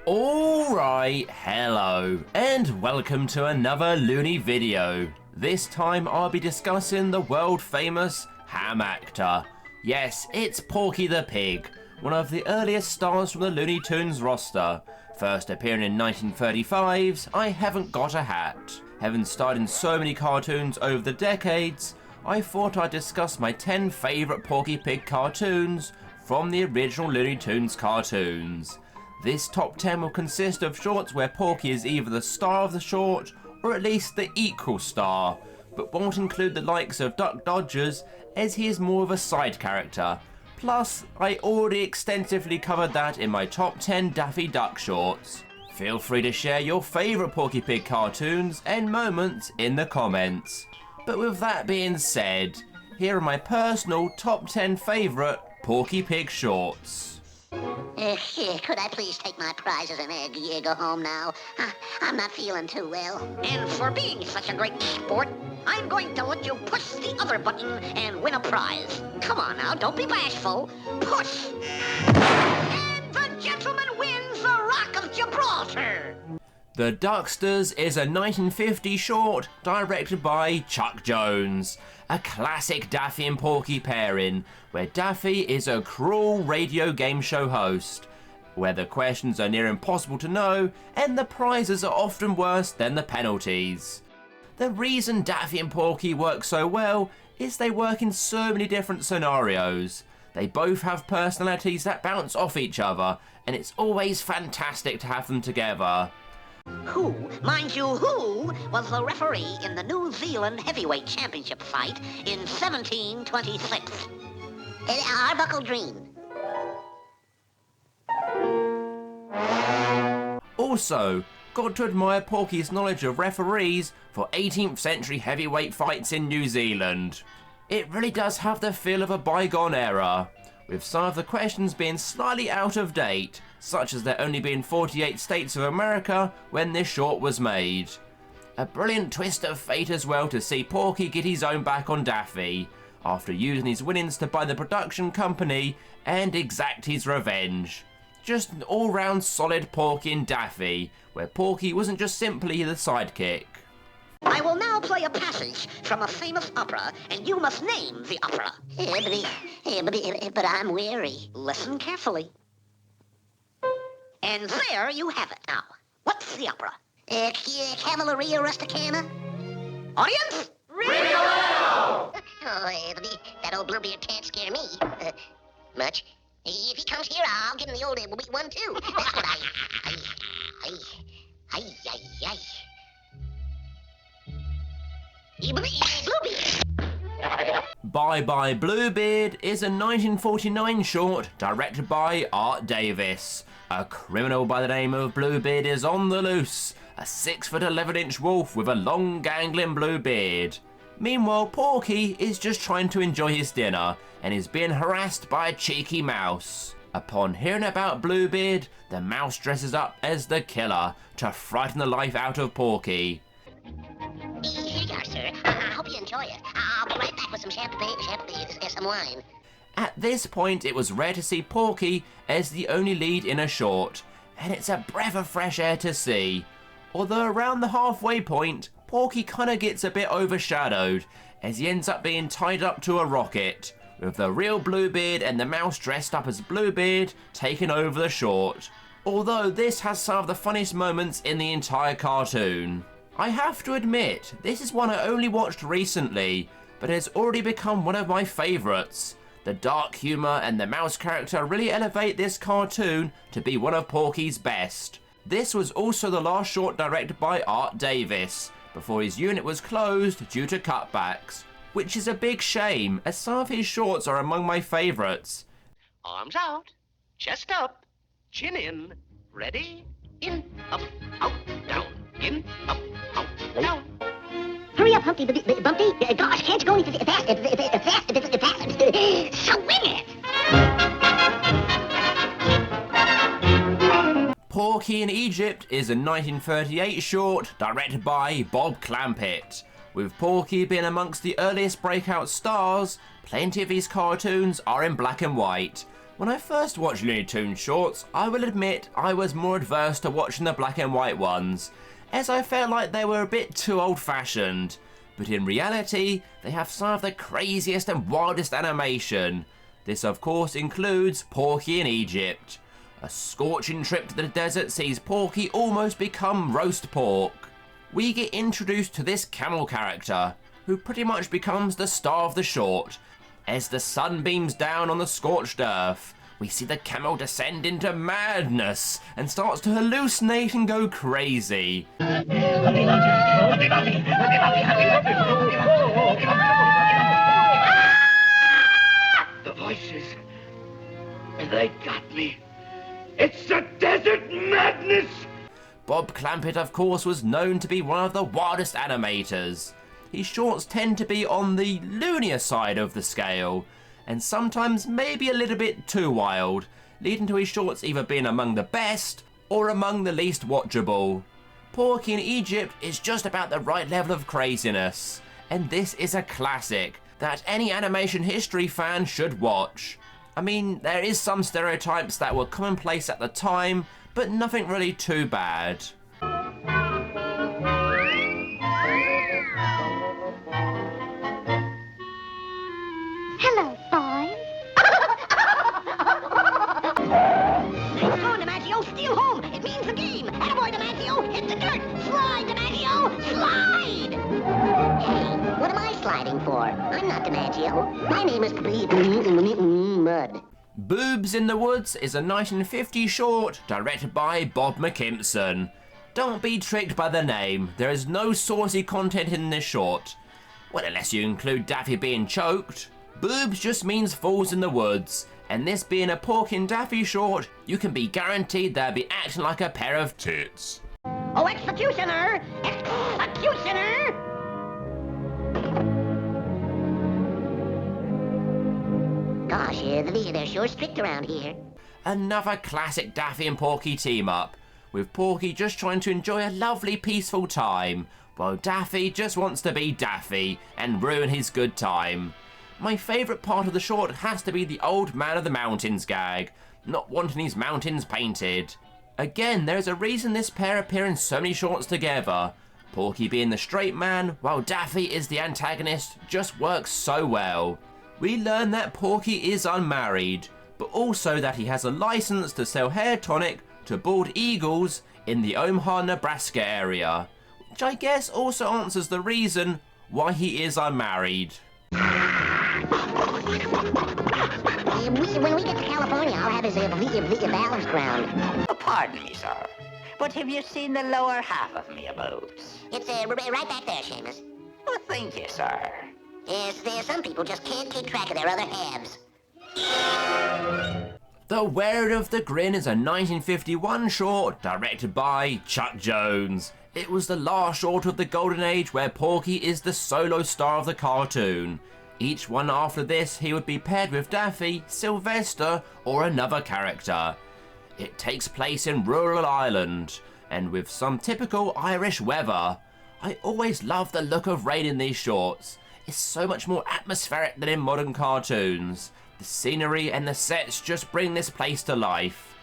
Alright, hello, and welcome to another Looney video. This time I'll be discussing the world famous Ham Actor. Yes, it's Porky the Pig, one of the earliest stars from the Looney Tunes roster. First appearing in 1935's I Haven't Got a Hat. Having starred in so many cartoons over the decades, I thought I'd discuss my 10 favourite Porky Pig cartoons from the original Looney Tunes cartoons. This top 10 will consist of shorts where Porky is either the star of the short or at least the equal star, but won't include the likes of Duck Dodgers as he is more of a side character. Plus, I already extensively covered that in my top 10 Daffy Duck shorts. Feel free to share your favourite Porky Pig cartoons and moments in the comments. But with that being said, here are my personal top 10 favourite Porky Pig shorts. Could I please take my prize as an egg? Go home now. I'm not feeling too well. And for being such a great sport, I'm going to let you push the other button and win a prize. Come on now, don't be bashful. Push! And the gentleman wins the Rock of Gibraltar! The Ducksters is a 1950 short directed by Chuck Jones. A classic Daffy and Porky pairing, where Daffy is a cruel radio game show host, where the questions are near impossible to know and the prizes are often worse than the penalties. The reason Daffy and Porky work so well is they work in so many different scenarios. They both have personalities that bounce off each other, and it's always fantastic to have them together. Who, mind you, who was the referee in the New Zealand Heavyweight Championship fight in 1726? Arbuckle Green. Also, got to admire Porky's knowledge of referees for 18th century heavyweight fights in New Zealand. It really does have the feel of a bygone era, with some of the questions being slightly out of date, such as there only being 48 states of America when this short was made. A brilliant twist of fate as well to see Porky get his own back on Daffy, after using his winnings to buy the production company and exact his revenge. Just an all-round solid Porky and Daffy, where Porky wasn't just simply the sidekick. I will now play a passage from a famous opera, and you must name the opera. But I'm weary. Listen carefully. And there you have it now. What's the opera? Cavalleria Rusticana? Audience? Oh, that old Bluebeard can't scare me much. If he comes here, I'll give him the old one too. That's what Bluebeard. Bye Bye Bluebeard is a 1949 short directed by Art Davis. A criminal by the name of Bluebeard is on the loose, a 6'11" wolf with a long gangling blue beard. Meanwhile, Porky is just trying to enjoy his dinner and is being harassed by a cheeky mouse. Upon hearing about Bluebeard, the mouse dresses up as the killer to frighten the life out of Porky. Here you are, sir. I hope you enjoy it. I'll be right back with some champagne and some wine. At this point, it was rare to see Porky as the only lead in a short, and it's a breath of fresh air to see. Although around the halfway point, Porky kinda gets a bit overshadowed, as he ends up being tied up to a rocket, with the real Bluebeard and the mouse dressed up as Bluebeard taking over the short. Although this has some of the funniest moments in the entire cartoon. I have to admit, this is one I only watched recently, but has already become one of my favourites. The dark humour and the mouse character really elevate this cartoon to be one of Porky's best. This was also the last short directed by Art Davis, before his unit was closed due to cutbacks, which is a big shame, as some of his shorts are among my favourites. Arms out, chest up, chin in, ready, in, up, out, down, in, up, out, down. Hurry up, Humpty Bumpty. Gosh, can't you go any faster? So win it! Porky in Egypt is a 1938 short directed by Bob Clampett. With Porky being amongst the earliest breakout stars, plenty of his cartoons are in black and white, When I first watched Looney Tunes shorts, I will admit I was more adverse to watching the black and white ones, as I felt like they were a bit too old-fashioned. But in reality, they have some of the craziest and wildest animation. This of course includes Porky in Egypt. A scorching trip to the desert sees Porky almost become roast pork. We get introduced to this camel character, who pretty much becomes the star of the short. As the sun beams down on the scorched earth, we see the camel descend into madness and starts to hallucinate and go crazy. The voices, they got me. It's a desert madness! Bob Clampett, of course, was known to be one of the wildest animators. His shorts tend to be on the loonier side of the scale, and sometimes maybe a little bit too wild, leading to his shorts either being among the best or among the least watchable. Porky in Egypt is just about the right level of craziness, and this is a classic that any animation history fan should watch. I mean, there is some stereotypes that were commonplace at the time, but nothing really too bad. Hello, boys. Nice going, DiMaggio. Steal home. It means the game. Attaboy, DiMaggio. Hit the dirt. Slide, DiMaggio. Slide. Hey, what am I sliding for? I'm not DiMaggio. My name is Mud. Boobs in the Woods is a 1950 short directed by Bob McKimson. Don't be tricked by the name. There is no saucy content in this short. Well, unless you include Daffy being choked. Boobs just means fools in the woods, and this being a Porky and Daffy short, you can be guaranteed they'll be acting like a pair of tits. Oh, executioner! Executioner! Gosh, they're sure strict around here. Another classic Daffy and Porky team up, with Porky just trying to enjoy a lovely peaceful time, while Daffy just wants to be Daffy and ruin his good time. My favourite part of the short has to be the Old Man of the Mountains gag, not wanting his mountains painted. Again, there is a reason this pair appear in so many shorts together. Porky being the straight man, while Daffy is the antagonist, just works so well. We learn that Porky is unmarried, but also that he has a license to sell hair tonic to bald eagles in the Omaha, Nebraska area, which I guess also answers the reason why he is unmarried. When we get to California, I'll have his balance ground. Pardon me, sir, but have you seen the lower half of me boobs? It's right back there, Seamus. Oh, thank you, sir. Yes, some people just can't keep track of their other halves. The Wearer of the Grin is a 1951 short directed by Chuck Jones. It was the last short of the Golden Age where Porky is the solo star of the cartoon. Each one after this, he would be paired with Daffy, Sylvester, or another character. It takes place in rural Ireland, and with some typical Irish weather. I always love the look of rain in these shorts. It's so much more atmospheric than in modern cartoons. The scenery and the sets just bring this place to life.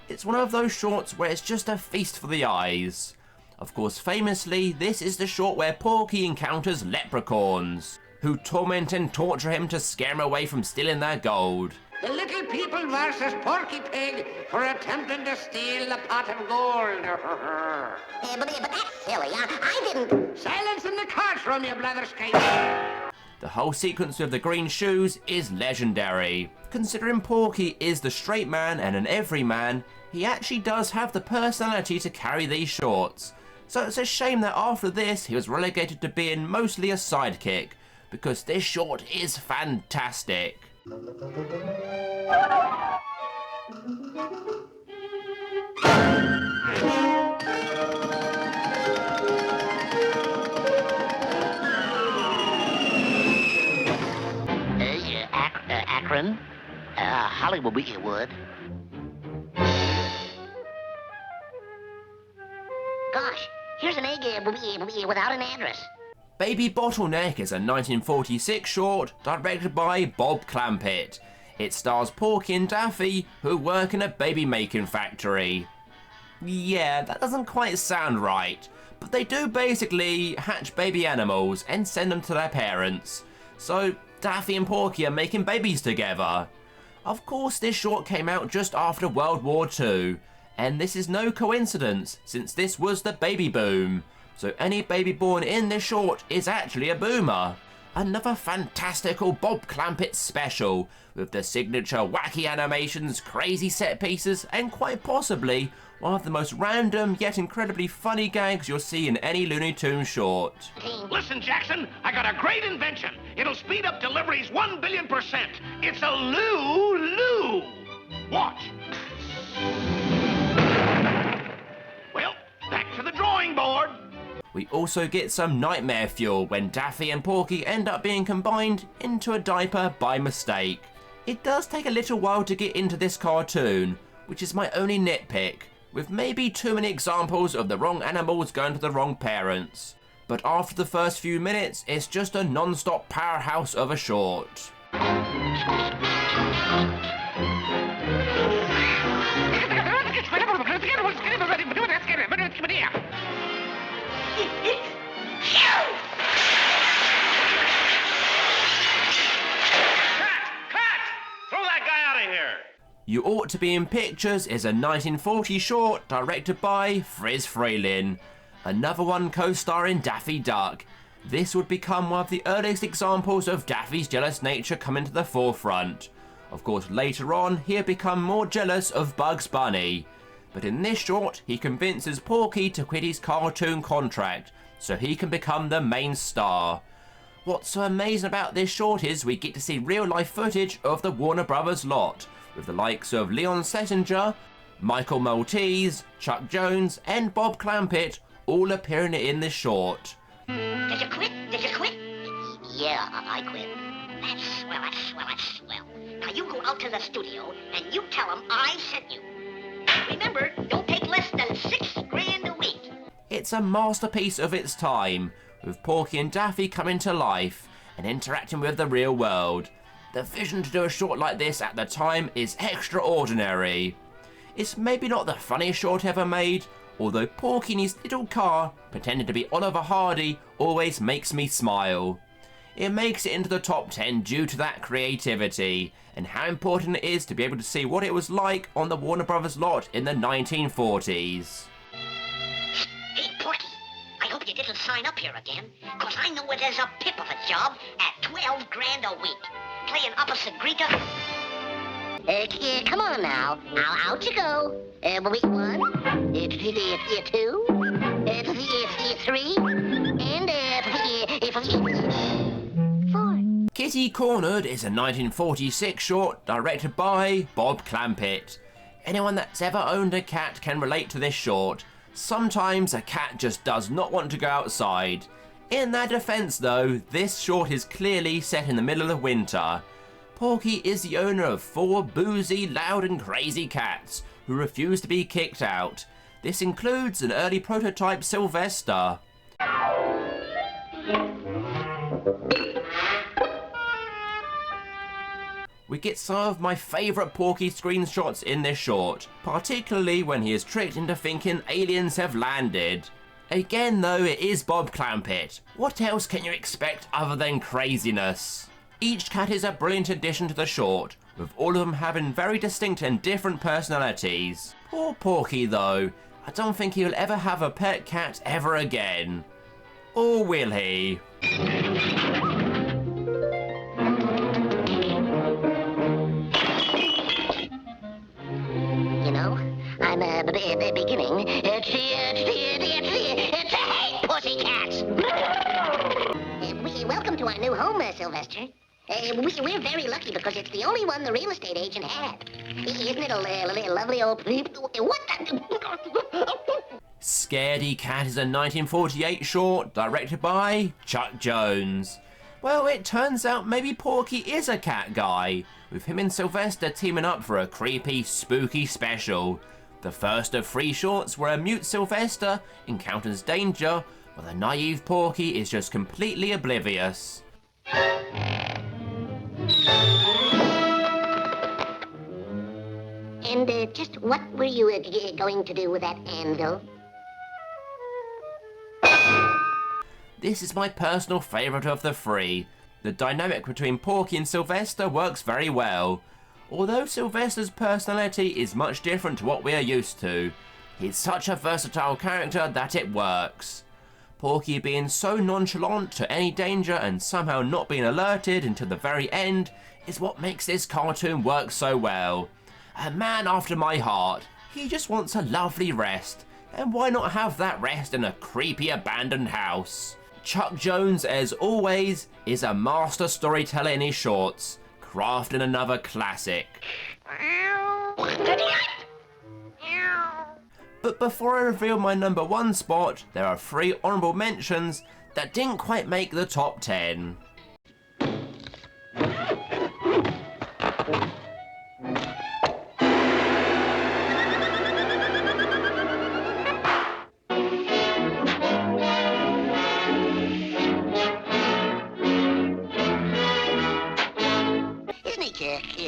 It's one of those shorts where it's just a feast for the eyes. Of course, famously, this is the short where Porky encounters leprechauns, who torment and torture him to scare him away from stealing their gold. The Little People versus Porky Pig for attempting to steal the pot of gold. But that's silly. I didn't... Silence in the courtroom, you blatherskate. The whole sequence with the green shoes is legendary. Considering Porky is the straight man and an everyman, he actually does have the personality to carry these shorts. So it's a shame that after this he was relegated to being mostly a sidekick, because this short is fantastic. Akron, Hollywood, Gosh, here's an egg without an address. Baby Bottleneck is a 1946 short directed by Bob Clampett. It stars Porky and Daffy, who work in a baby-making factory. Yeah, that doesn't quite sound right, but they do basically hatch baby animals and send them to their parents. So Daffy and Porky are making babies together. Of course, this short came out just after World War II, and this is no coincidence since this was the baby boom. So any baby born in this short is actually a boomer. Another fantastical Bob Clampett special with the signature wacky animations, crazy set pieces, and quite possibly one of the most random yet incredibly funny gags you'll see in any Looney Tunes short. Listen, Jackson, I got a great invention. It'll speed up deliveries 1 billion%. It's a Loo-Loo. Watch. Well, back to the drawing board. We also get some nightmare fuel when Daffy and Porky end up being combined into a diaper by mistake. It does take a little while to get into this cartoon, which is my only nitpick, with maybe too many examples of the wrong animals going to the wrong parents. But after the first few minutes, it's just a non-stop powerhouse of a short. You Ought to Be in Pictures is a 1940 short directed by Friz Freleng. Another one co-starring Daffy Duck. This would become one of the earliest examples of Daffy's jealous nature coming to the forefront. Of course, later on, he'll become more jealous of Bugs Bunny. But in this short, he convinces Porky to quit his cartoon contract so he can become the main star. What's so amazing about this short is we get to see real-life footage of the Warner Brothers lot, with the likes of Leon Settinger, Michael Maltese, Chuck Jones, and Bob Clampett all appearing in this short. Did you quit? Did you quit? Yeah, I quit. That's swell, that's swell, that's swell. Now you go out to the studio and you tell them I sent you. Remember, don't take less than $6 grand a week. It's a masterpiece of its time, with Porky and Daffy coming to life and interacting with the real world. The vision to do a short like this at the time is extraordinary. It's maybe not the funniest short ever made, although Porky in his little car, pretending to be Oliver Hardy, always makes me smile. It makes it into the top 10 due to that creativity, and how important it is to be able to see what it was like on the Warner Brothers lot in the 1940s. Hey, Porky, I hope you didn't sign up here again, because I know it is a pip of a job at 12 grand a week. Playing opposite Greta. Come on now. Out you go. Week 1, it's 2, it's 3, and 4. Kitty Cornered is a 1946 short directed by Bob Clampett. Anyone that's ever owned a cat can relate to this short. Sometimes a cat just does not want to go outside. In their defense though, this short is clearly set in the middle of winter. Porky is the owner of 4 boozy, loud and crazy cats who refuse to be kicked out. This includes an early prototype Sylvester. We get some of my favourite Porky screenshots in this short, particularly when he is tricked into thinking aliens have landed. Again though, it is Bob Clampett. What else can you expect other than craziness? Each cat is a brilliant addition to the short, with all of them having very distinct and different personalities. Poor Porky though, I don't think he'll ever have a pet cat ever again. Or will he? You know, I'm beginning to hate pussycats. Welcome to our new home, Sylvester. We're very lucky because it's the only one the real estate agent had. Isn't it a lovely old... What the... Scaredy Cat is a 1948 short directed by Chuck Jones. Well, it turns out maybe Porky is a cat guy, with him and Sylvester teaming up for a creepy, spooky special. The first of 3 shorts where a mute Sylvester encounters danger, while the naive Porky is just completely oblivious. And just what were you going to do with that anvil? This is my personal favourite of the three. The dynamic between Porky and Sylvester works very well. Although Sylvester's personality is much different to what we are used to, he's such a versatile character that it works. Porky being so nonchalant to any danger and somehow not being alerted until the very end is what makes this cartoon work so well. A man after my heart. He just wants a lovely rest, and why not have that rest in a creepy abandoned house? Chuck Jones, as always, is a master storyteller in his shorts, crafting another classic. But before I reveal my number 1 spot, there are 3 honourable mentions that didn't quite make the top 10.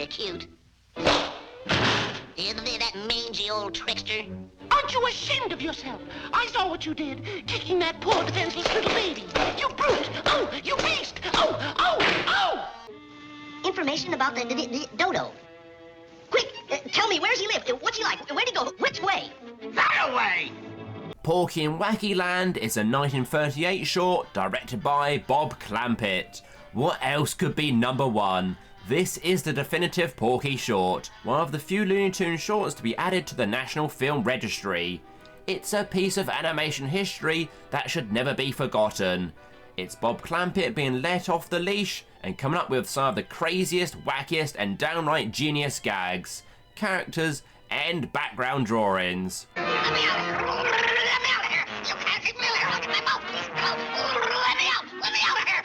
Cute. That mangy old trickster. Aren't you ashamed of yourself? I saw what you did, kicking that poor defenseless little baby. You brute! Oh, you beast! Oh, oh, oh! Information about the dodo. Quick, tell me, where's he live? What's he like? Where'd he go? Which way? That away! Porky in Wacky Land is a 1938 short directed by Bob Clampett. What else could be number 1? This is the definitive Porky short, one of the few Looney Tunes shorts to be added to the National Film Registry. It's a piece of animation history that should never be forgotten. It's Bob Clampett being let off the leash and coming up with some of the craziest, wackiest and downright genius gags, characters and background drawings. Let me out of here! You can't keep me here! Look at my mouth! Let me out! Let me out of here!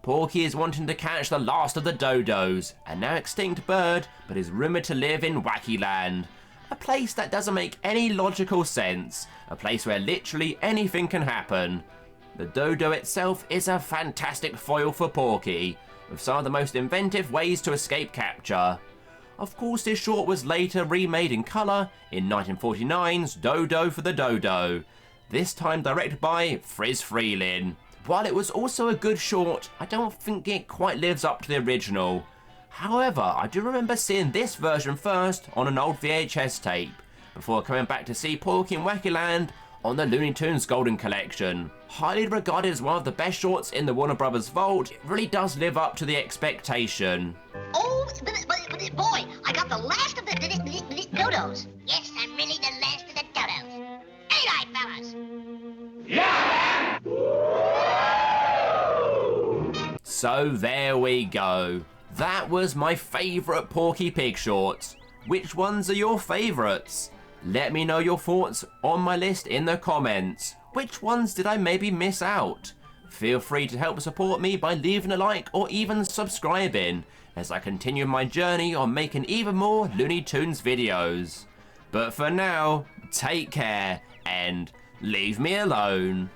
Porky is wanting to catch the last of the dodos, a now extinct bird, but is rumoured to live in Wacky Land. A place that doesn't make any logical sense, a place where literally anything can happen. The dodo itself is a fantastic foil for Porky, with some of the most inventive ways to escape capture. Of course, this short was later remade in colour in 1949's Dodo for the Dodo, this time directed by Friz Freleng. While it was also a good short, I don't think it quite lives up to the original. However, I do remember seeing this version first on an old VHS tape, before coming back to see Porky in Wacky Land on the Looney Tunes Golden Collection. Highly regarded as one of the best shorts in the Warner Brothers vault, it really does live up to the expectation. Oh, but boy, I got the last of the dodos. Yes, I'm really the last of the dodos. Ain't I, fellas? So there we go. That was my favourite Porky Pig shorts. Which ones are your favourites? Let me know your thoughts on my list in the comments. Which ones did I maybe miss out? Feel free to help support me by leaving a like or even subscribing as I continue my journey on making even more Looney Tunes videos. But for now, take care and leave me alone.